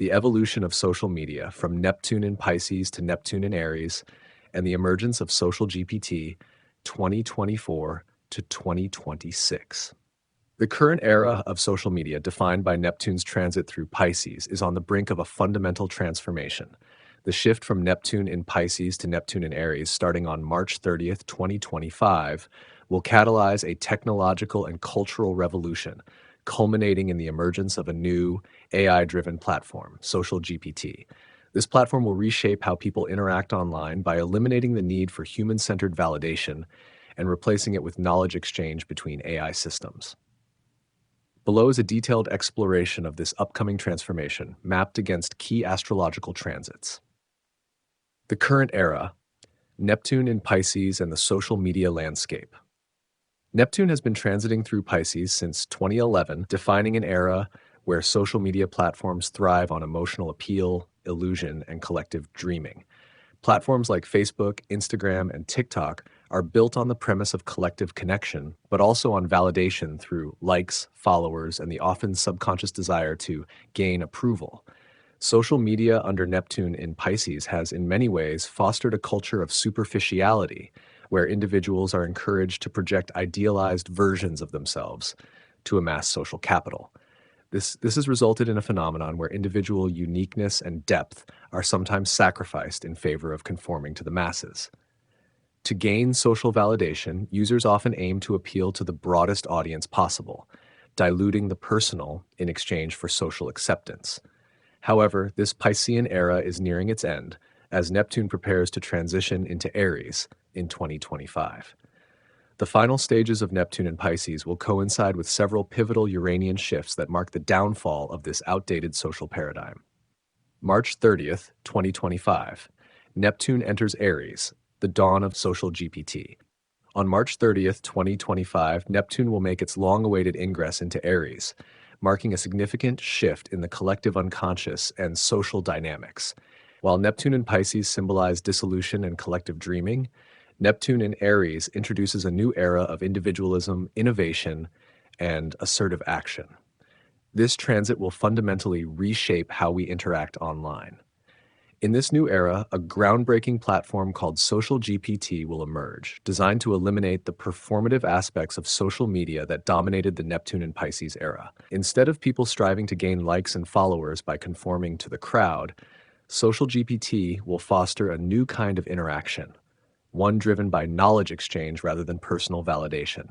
the evolution of social media from Neptune in Pisces to Neptune in Aries, and the emergence of SocialGPT 2024 to 2026. The current era of social media, defined by Neptune's transit through Pisces, is on the brink of a fundamental transformation. The shift from Neptune in Pisces to Neptune in Aries, starting on March 30th, 2025, will catalyze a technological and cultural revolution, culminating in the emergence of a new AI-driven platform, SocialGPT. This platform will reshape how people interact online by eliminating the need for human-centered validation and replacing it with knowledge exchange between AI systems. Below is a detailed exploration of this upcoming transformation, mapped against key astrological transits. The current era, Neptune in Pisces and the social media landscape. Neptune has been transiting through Pisces since 2011, defining an era where social media platforms thrive on emotional appeal, illusion, and collective dreaming. Platforms like Facebook, Instagram, and TikTok are built on the premise of collective connection, but also on validation through likes, followers, and the often subconscious desire to gain approval. Social media under Neptune in Pisces has in many ways fostered a culture of superficiality, where individuals are encouraged to project idealized versions of themselves to amass social capital. This has resulted in a phenomenon where individual uniqueness and depth are sometimes sacrificed in favor of conforming to the masses. To gain social validation, users often aim to appeal to the broadest audience possible, diluting the personal in exchange for social acceptance. However, this Piscean era is nearing its end as Neptune prepares to transition into Aries in 2025. The final stages of Neptune in Pisces will coincide with several pivotal Uranian shifts that mark the downfall of this outdated social paradigm. March 30th, 2025, Neptune enters Aries, the dawn of SocialGPT. On March 30th, 2025, Neptune will make its long-awaited ingress into Aries, marking a significant shift in the collective unconscious and social dynamics. While Neptune in Pisces symbolize dissolution and collective dreaming, Neptune in Aries introduces a new era of individualism, innovation, and assertive action. This transit will fundamentally reshape how we interact online. In this new era, a groundbreaking platform called SocialGPT will emerge, designed to eliminate the performative aspects of social media that dominated the Neptune and Pisces era. Instead of people striving to gain likes and followers by conforming to the crowd, SocialGPT will foster a new kind of interaction, one driven by knowledge exchange rather than personal validation.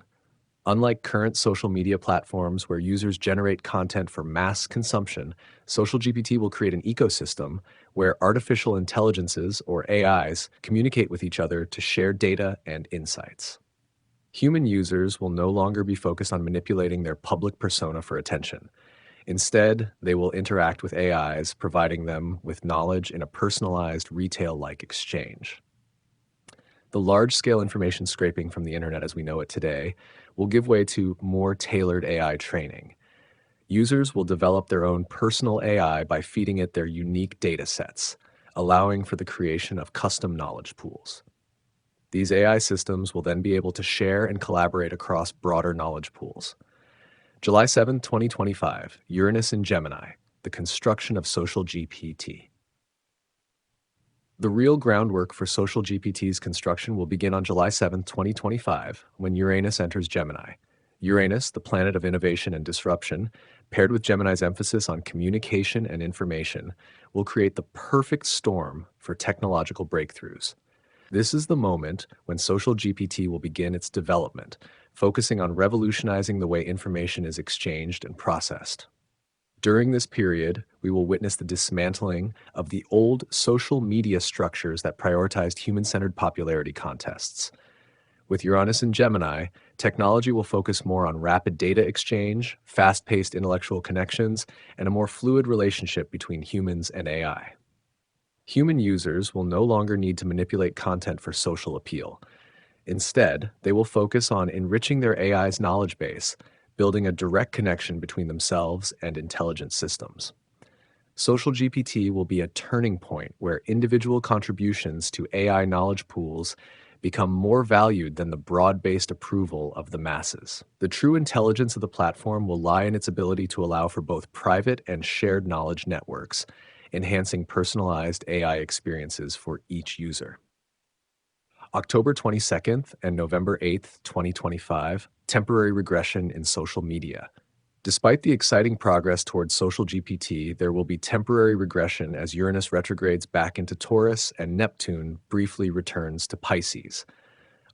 Unlike current social media platforms where users generate content for mass consumption, SocialGPT will create an ecosystem where artificial intelligences, or AIs, communicate with each other to share data and insights. Human users will no longer be focused on manipulating their public persona for attention. Instead, they will interact with AIs, providing them with knowledge in a personalized, retail-like exchange. The large-scale information scraping from the internet as we know it today will give way to more tailored AI training. Users will develop their own personal AI by feeding it their unique data sets, allowing for the creation of custom knowledge pools. These AI systems will then be able to share and collaborate across broader knowledge pools. July 7, 2025, Uranus in Gemini, the construction of SocialGPT. The real groundwork for SocialGPT's construction will begin on July 7, 2025, when Uranus enters Gemini. Uranus, the planet of innovation and disruption, paired with Gemini's emphasis on communication and information, will create the perfect storm for technological breakthroughs. This is the moment when SocialGPT will begin its development, focusing on revolutionizing the way information is exchanged and processed. During this period, we will witness the dismantling of the old social media structures that prioritized human-centered popularity contests. With Uranus in Gemini, technology will focus more on rapid data exchange, fast-paced intellectual connections, and a more fluid relationship between humans and AI. Human users will no longer need to manipulate content for social appeal. Instead, they will focus on enriching their AI's knowledge base, building a direct connection between themselves and intelligent systems. SocialGPT will be a turning point where individual contributions to AI knowledge pools become more valued than the broad-based approval of the masses. The true intelligence of the platform will lie in its ability to allow for both private and shared knowledge networks, enhancing personalized AI experiences for each user. October 22nd and November 8th, 2025, temporary regression in social media. Despite the exciting progress towards SocialGPT, there will be temporary regression as Uranus retrogrades back into Taurus and Neptune briefly returns to Pisces.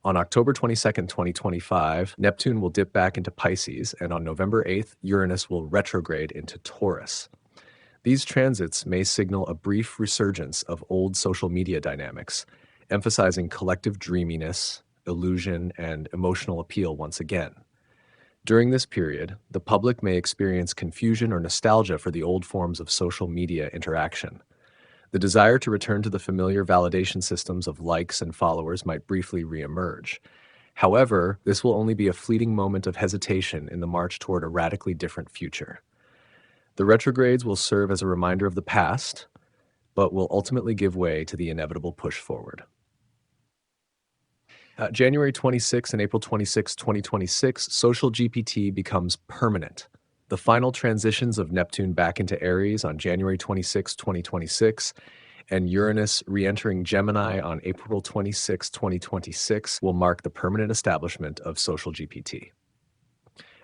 On October 22nd, 2025, Neptune will dip back into Pisces, and on November 8th, Uranus will retrograde into Taurus. These transits may signal a brief resurgence of old social media dynamics, emphasizing collective dreaminess, illusion, and emotional appeal once again. During this period, the public may experience confusion or nostalgia for the old forms of social media interaction. The desire to return to the familiar validation systems of likes and followers might briefly reemerge. However, this will only be a fleeting moment of hesitation in the march toward a radically different future. The retrogrades will serve as a reminder of the past, but will ultimately give way to the inevitable push forward. January 26 and April 26, 2026, SocialGPT becomes permanent. The final transitions of Neptune back into Aries on January 26, 2026, and Uranus re-entering Gemini on April 26, 2026 will mark the permanent establishment of SocialGPT.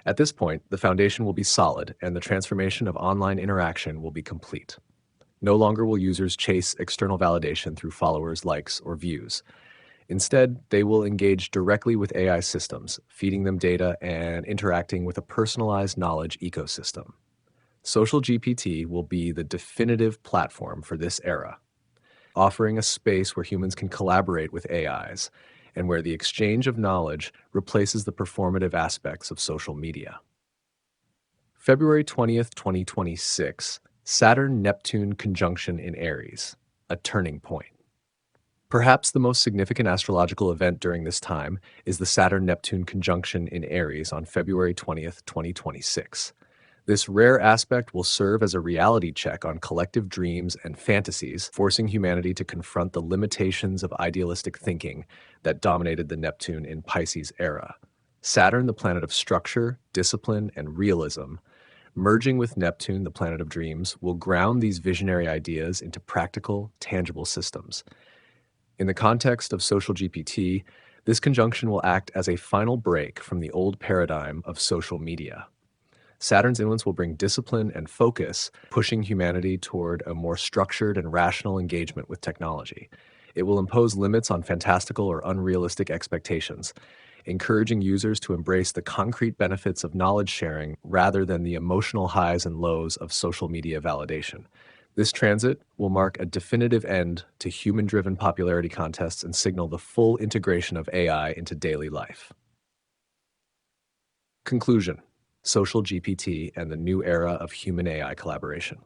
At this point, the foundation will be solid and the transformation of online interaction will be complete. No longer will users chase external validation through followers, likes, or views. Instead, they will engage directly with AI systems, feeding them data and interacting with a personalized knowledge ecosystem. SocialGPT will be the definitive platform for this era, offering a space where humans can collaborate with AIs and where the exchange of knowledge replaces the performative aspects of social media. February 20th, 2026, Saturn-Neptune conjunction in Aries, a turning point. Perhaps the most significant astrological event during this time is the Saturn-Neptune conjunction in Aries on February 20th, 2026. This rare aspect will serve as a reality check on collective dreams and fantasies, forcing humanity to confront the limitations of idealistic thinking that dominated the Neptune in Pisces era. Saturn, the planet of structure, discipline, and realism, merging with Neptune, the planet of dreams, will ground these visionary ideas into practical, tangible systems. In the context of SocialGPT, this conjunction will act as a final break from the old paradigm of social media. Saturn's influence will bring discipline and focus, pushing humanity toward a more structured and rational engagement with technology. It will impose limits on fantastical or unrealistic expectations, encouraging users to embrace the concrete benefits of knowledge sharing rather than the emotional highs and lows of social media validation. This transit will mark a definitive end to human-driven popularity contests and signal the full integration of AI into daily life. Conclusion: SocialGPT and the new era of human-AI collaboration.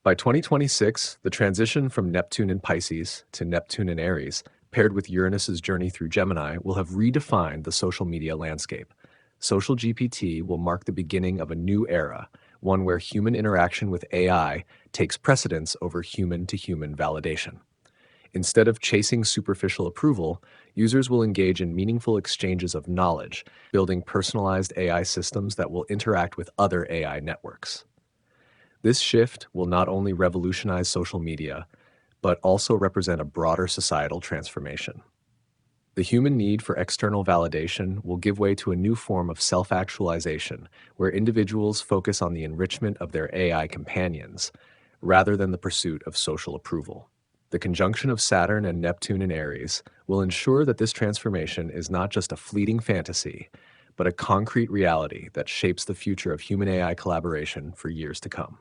By 2026, the transition from Neptune in Pisces to Neptune in Aries, paired with Uranus's journey through Gemini, will have redefined the social media landscape. SocialGPT will mark the beginning of a new era, one where human interaction with AI takes precedence over human-to-human validation. Instead of chasing superficial approval, users will engage in meaningful exchanges of knowledge, building personalized AI systems that will interact with other AI networks. This shift will not only revolutionize social media, but also represent a broader societal transformation. The human need for external validation will give way to a new form of self-actualization, where individuals focus on the enrichment of their AI companions, rather than the pursuit of social approval. The conjunction of Saturn and Neptune in Aries will ensure that this transformation is not just a fleeting fantasy, but a concrete reality that shapes the future of human-AI collaboration for years to come.